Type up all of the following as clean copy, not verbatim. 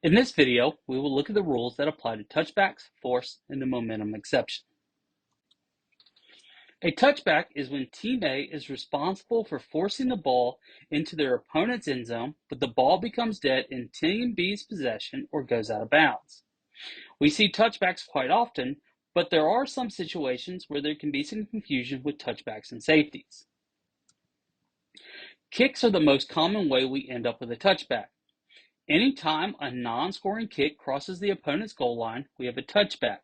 In this video, we will look at the rules that apply to touchbacks, force, and the momentum exception. A touchback is when Team A is responsible for forcing the ball into their opponent's end zone, but the ball becomes dead in Team B's possession or goes out of bounds. We see touchbacks quite often, but there are some situations where there can be some confusion with touchbacks and safeties. Kicks are the most common way we end up with a touchback. Anytime a non-scoring kick crosses the opponent's goal line, we have a touchback.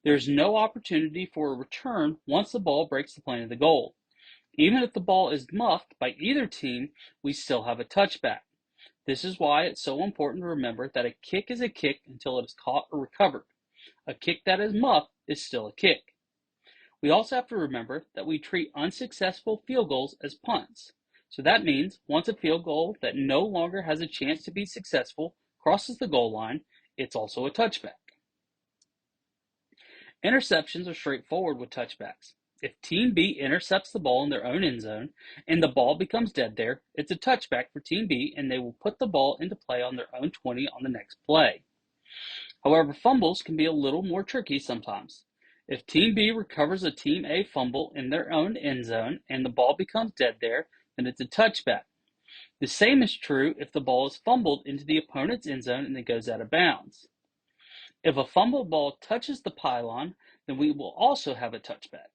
There's no opportunity for a return once the ball breaks the plane of the goal. Even if the ball is muffed by either team, we still have a touchback. This is why it's so important to remember that a kick is a kick until it is caught or recovered. A kick that is muffed is still a kick. We also have to remember that we treat unsuccessful field goals as punts. So that means once a field goal that no longer has a chance to be successful crosses the goal line, it's also a touchback. Interceptions are straightforward with touchbacks. If Team B intercepts the ball in their own end zone and the ball becomes dead there, it's a touchback for Team B and they will put the ball into play on their own 20 on the next play. However, fumbles can be a little more tricky sometimes. If Team B recovers a Team A fumble in their own end zone and the ball becomes dead there, then it's a touchback. The same is true if the ball is fumbled into the opponent's end zone and it goes out of bounds. If a fumbled ball touches the pylon, then we will also have a touchback.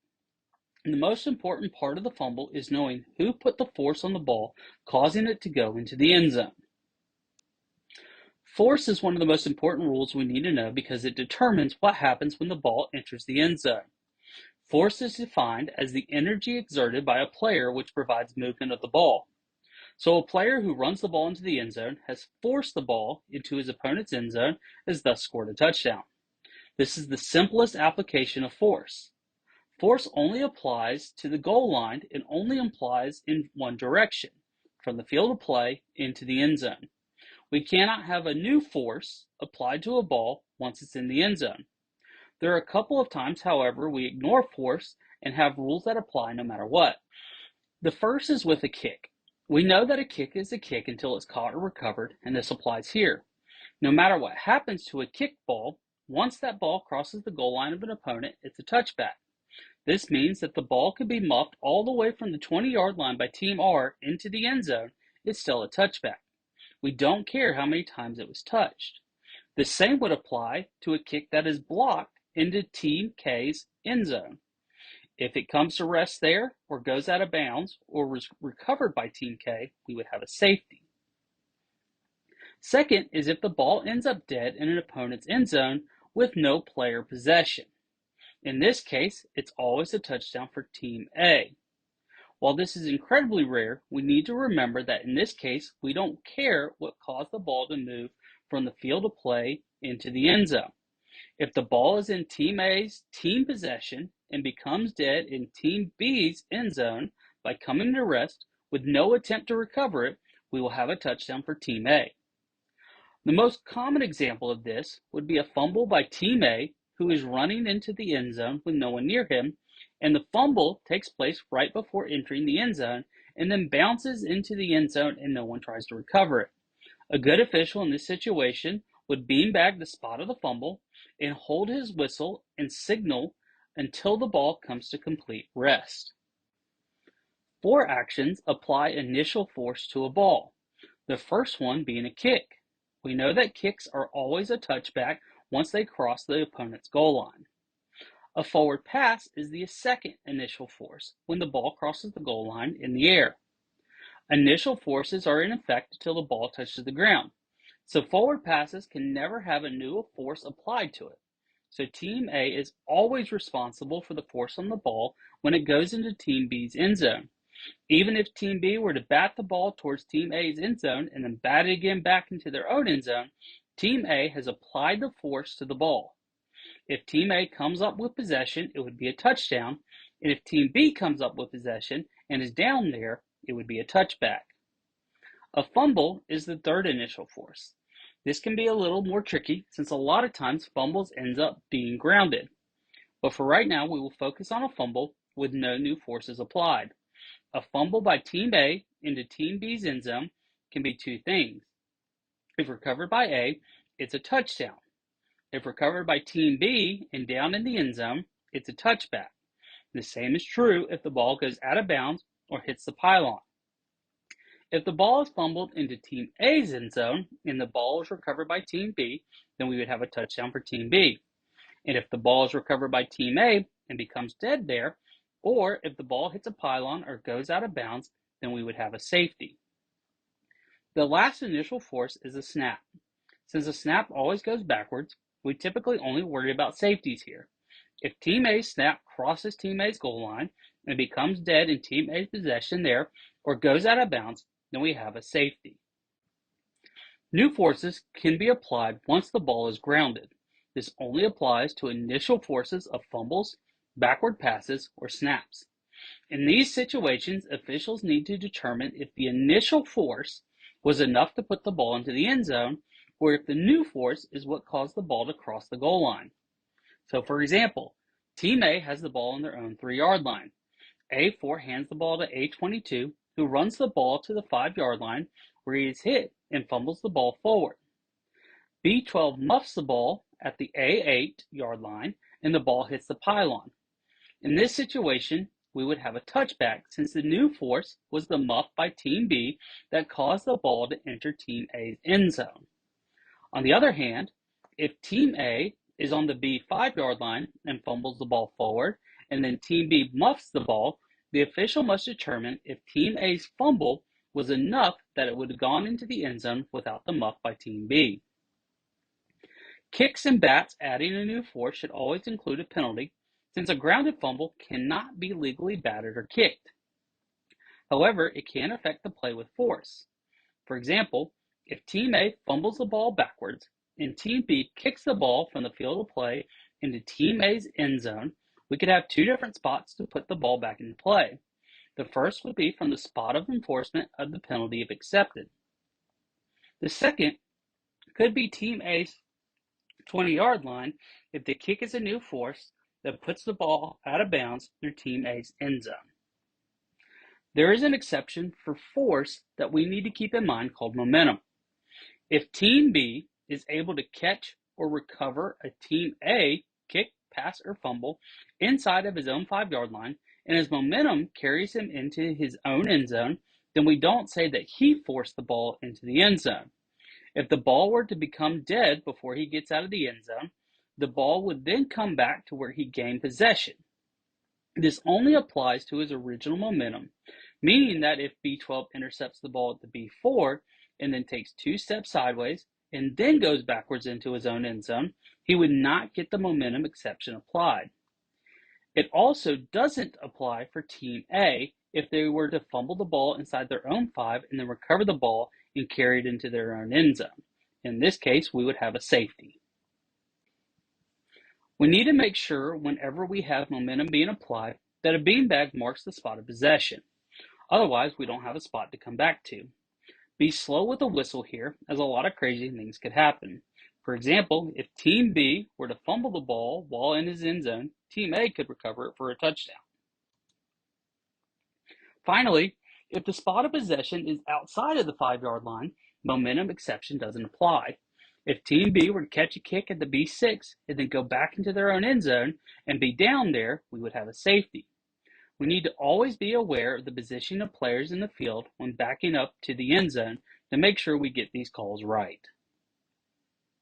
And the most important part of the fumble is knowing who put the force on the ball, causing it to go into the end zone. Force is one of the most important rules we need to know because it determines what happens when the ball enters the end zone. Force is defined as the energy exerted by a player which provides movement of the ball. So a player who runs the ball into the end zone has forced the ball into his opponent's end zone and has thus scored a touchdown. This is the simplest application of force. Force only applies to the goal line and only applies in one direction, from the field of play into the end zone. We cannot have a new force applied to a ball once it's in the end zone. There are a couple of times, however, we ignore force and have rules that apply no matter what. The first is with a kick. We know that a kick is a kick until it's caught or recovered, and this applies here. No matter what happens to a kicked ball, once that ball crosses the goal line of an opponent, it's a touchback. This means that the ball could be muffed all the way from the 20-yard line by Team R into the end zone, it's still a touchback. We don't care how many times it was touched. The same would apply to a kick that is blocked into Team K's end zone. If it comes to rest there, or goes out of bounds, or was recovered by Team K, we would have a safety. Second is if the ball ends up dead in an opponent's end zone with no player possession. In this case, it's always a touchdown for Team A. While this is incredibly rare, we need to remember that in this case, we don't care what caused the ball to move from the field of play into the end zone. If the ball is in Team A's team possession and becomes dead in Team B's end zone by coming to rest with no attempt to recover it, we will have a touchdown for Team A. The most common example of this would be a fumble by Team A who is running into the end zone with no one near him, and the fumble takes place right before entering the end zone and then bounces into the end zone and no one tries to recover it. A good official in this situation would beanbag the spot of the fumble and hold his whistle and signal until the ball comes to complete rest. 4 actions apply initial force to a ball, the first one being a kick. We know that kicks are always a touchback once they cross the opponent's goal line. A forward pass is the second initial force when the ball crosses the goal line in the air. Initial forces are in effect until the ball touches the ground. So forward passes can never have a new force applied to it. So Team A is always responsible for the force on the ball when it goes into Team B's end zone. Even if Team B were to bat the ball towards Team A's end zone and then bat it again back into their own end zone, Team A has applied the force to the ball. If Team A comes up with possession, it would be a touchdown, and if Team B comes up with possession and is down there, it would be a touchback. A fumble is the third initial force. This can be a little more tricky since a lot of times fumbles ends up being grounded. But for right now, we will focus on a fumble with no new forces applied. A fumble by Team A into Team B's end zone can be two things. If recovered by A, it's a touchdown. If recovered by Team B and down in the end zone, it's a touchback. The same is true if the ball goes out of bounds or hits the pylon. If the ball is fumbled into Team A's end zone and the ball is recovered by Team B, then we would have a touchdown for Team B. And if the ball is recovered by Team A and becomes dead there, or if the ball hits a pylon or goes out of bounds, then we would have a safety. The last initial force is a snap. Since a snap always goes backwards, we typically only worry about safeties here. If Team A's snap crosses Team A's goal line and becomes dead in Team A's possession there or goes out of bounds, then we have a safety. New forces can be applied once the ball is grounded. This only applies to initial forces of fumbles, backward passes, or snaps. In these situations, officials need to determine if the initial force was enough to put the ball into the end zone, or if the new force is what caused the ball to cross the goal line. So for example, Team A has the ball on their own 3-yard line. A4 hands the ball to A22, who runs the ball to the 5-yard line, where he is hit and fumbles the ball forward. B12 muffs the ball at the A8-yard line, and the ball hits the pylon. In this situation, we would have a touchback since the new force was the muff by Team B that caused the ball to enter Team A's end zone. On the other hand, if Team A is on the B 5-yard line and fumbles the ball forward, and then Team B muffs the ball, the official must determine if Team A's fumble was enough that it would have gone into the end zone without the muff by Team B. Kicks and bats adding a new force should always include a penalty, since a grounded fumble cannot be legally batted or kicked. However, it can affect the play with force. For example, if Team A fumbles the ball backwards and Team B kicks the ball from the field of play into Team A's end zone, we could have two different spots to put the ball back into play. The first would be from the spot of enforcement of the penalty if accepted. The second could be Team A's 20-yard line if the kick is a new force that puts the ball out of bounds through Team A's end zone. There is an exception for force that we need to keep in mind called momentum. If Team B is able to catch or recover a Team A kick, pass, or fumble inside of his own 5-yard line, and his momentum carries him into his own end zone, then we don't say that he forced the ball into the end zone. If the ball were to become dead before he gets out of the end zone, the ball would then come back to where he gained possession. This only applies to his original momentum, meaning that if B12 intercepts the ball at the B4 and then takes 2 steps sideways and then goes backwards into his own end zone, he would not get the momentum exception applied. It also doesn't apply for Team A if they were to fumble the ball inside their own 5 and then recover the ball and carry it into their own end zone. In this case, we would have a safety. We need to make sure whenever we have momentum being applied that a beanbag marks the spot of possession. Otherwise, we don't have a spot to come back to. Be slow with the whistle here, as a lot of crazy things could happen. For example, if Team B were to fumble the ball while in his end zone, Team A could recover it for a touchdown. Finally, if the spot of possession is outside of the 5-yard line, momentum exception doesn't apply. If Team B were to catch a kick at the B6 and then go back into their own end zone and be down there, we would have a safety. We need to always be aware of the position of players in the field when backing up to the end zone to make sure we get these calls right.